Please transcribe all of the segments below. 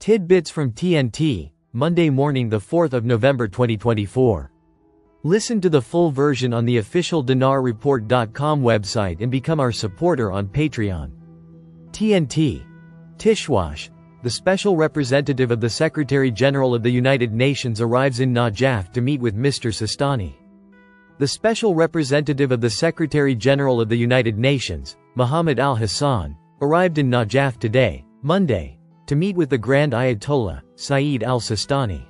Tidbits from TNT, Monday morning the 4th of November 2024. Listen to the full version on the official dinarreport.com website and become our supporter on Patreon. TNT. Tishwash, the special representative of the Secretary-General of the United Nations, arrives in Najaf to meet with Mr. Sistani. The special representative of the Secretary-General of the United Nations, Mohammed al-Hassan, arrived in Najaf today, Monday, to meet with the Grand Ayatollah, Saeed al-Sistani.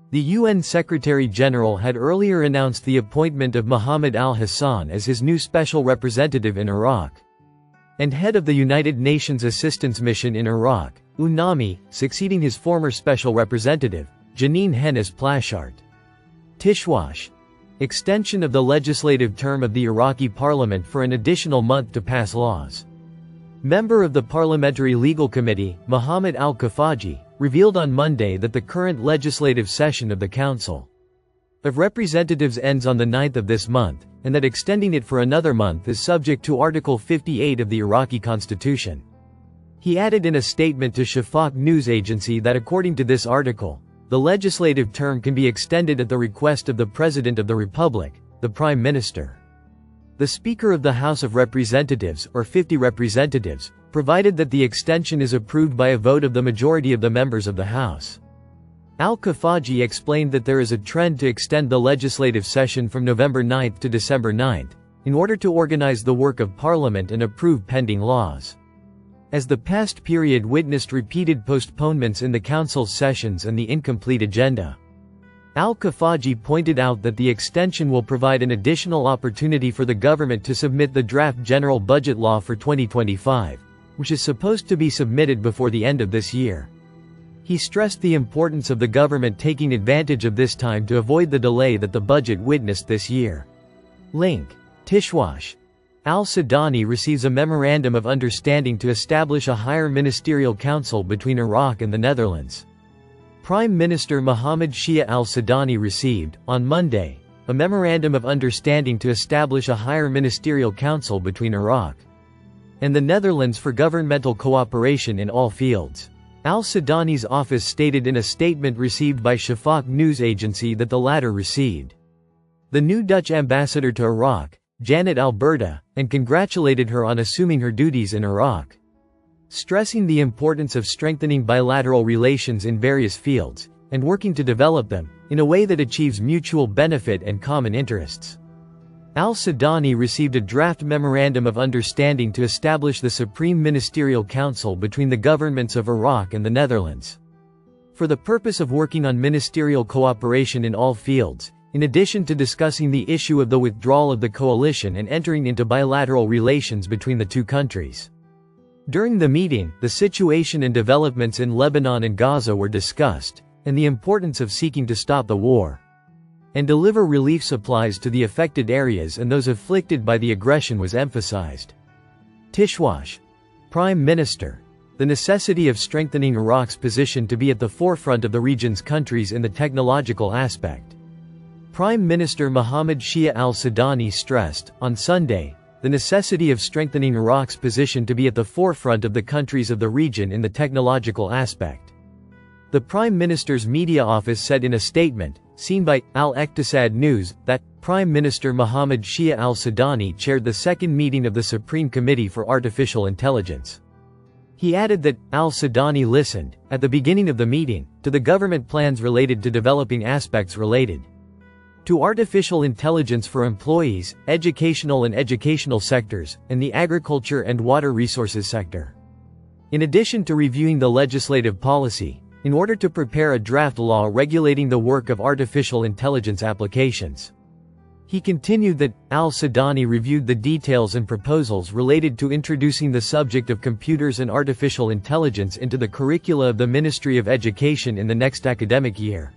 The UN Secretary-General had earlier announced the appointment of Mohammed al-Hassan as his new special representative in Iraq and head of the United Nations Assistance Mission in Iraq, UNAMI, succeeding his former special representative, Janine Hennis-Plasschaert. Tishwash. Extension of the legislative term of the Iraqi parliament for an additional month to pass laws. Member of the Parliamentary Legal Committee, Mohammed al-Kafaji, revealed on Monday that the current legislative session of the Council of Representatives ends on the 9th of this month, and that extending it for another month is subject to Article 58 of the Iraqi Constitution. He added in a statement to Shafaq news agency that according to this article, the legislative term can be extended at the request of the President of the Republic, the Prime Minister, the Speaker of the House of Representatives, or 50 representatives, provided that the extension is approved by a vote of the majority of the members of the House. Al-Kafaji explained that there is a trend to extend the legislative session from November 9 to December 9, in order to organize the work of Parliament and approve pending laws. As the past period witnessed repeated postponements in the Council's sessions and the incomplete agenda. Al-Kafaji pointed out that the extension will provide an additional opportunity for the government to submit the draft general budget law for 2025, which is supposed to be submitted before the end of this year. He stressed the importance of the government taking advantage of this time to avoid the delay that the budget witnessed this year. Link. Tishwash. Al-Sudani receives a memorandum of understanding to establish a higher ministerial council between Iraq and the Netherlands. Prime Minister Mohammed Shia al-Sudani received, on Monday, a memorandum of understanding to establish a higher ministerial council between Iraq and the Netherlands for governmental cooperation in all fields. Al-Sudani's office stated in a statement received by Shafaq news agency that the latter received the new Dutch ambassador to Iraq, Janet Alberta, and congratulated her on assuming her duties in Iraq, stressing the importance of strengthening bilateral relations in various fields, and working to develop them, in a way that achieves mutual benefit and common interests. Al-Sudani received a draft memorandum of understanding to establish the Supreme Ministerial Council between the governments of Iraq and the Netherlands, for the purpose of working on ministerial cooperation in all fields, in addition to discussing the issue of the withdrawal of the coalition and entering into bilateral relations between the two countries. During the meeting, the situation and developments in Lebanon and Gaza were discussed, and the importance of seeking to stop the war and deliver relief supplies to the affected areas and those afflicted by the aggression was emphasized. Tishwash. Prime Minister. The necessity of strengthening Iraq's position to be at the forefront of the region's countries in the technological aspect. Prime Minister Mohammed Shia al-Sudani stressed, on Sunday, the necessity of strengthening Iraq's position to be at the forefront of the countries of the region in the technological aspect. The Prime Minister's media office said in a statement, seen by Al-Iqtisad News, that Prime Minister Mohammed Shia al-Sudani chaired the second meeting of the Supreme Committee for Artificial Intelligence. He added that al-Sudani listened, at the beginning of the meeting, to the government plans related to developing aspects related to artificial intelligence for employees, educational sectors, and the agriculture and water resources sector. In addition to reviewing the legislative policy, in order to prepare a draft law regulating the work of artificial intelligence applications. He continued that al-Sudani reviewed the details and proposals related to introducing the subject of computers and artificial intelligence into the curricula of the Ministry of Education in the next academic year,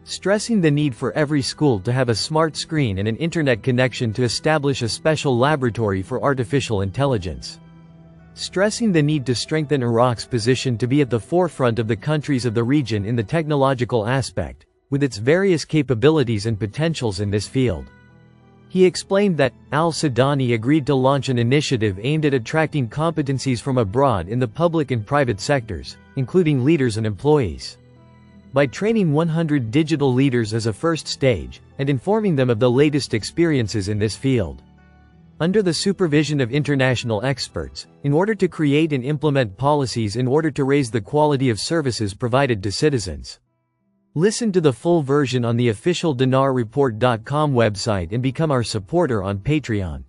stressing the need for every school to have a smart screen and an internet connection to establish a special laboratory for artificial intelligence, stressing the need to strengthen Iraq's position to be at the forefront of the countries of the region in the technological aspect, with its various capabilities and potentials in this field. He explained that al-Sudani agreed to launch an initiative aimed at attracting competencies from abroad in the public and private sectors, including leaders and employees. By training 100 digital leaders as a first stage, and informing them of the latest experiences in this field. Under the supervision of international experts, in order to create and implement policies in order to raise the quality of services provided to citizens. Listen to the full version on the official dinarreport.com website and become our supporter on Patreon.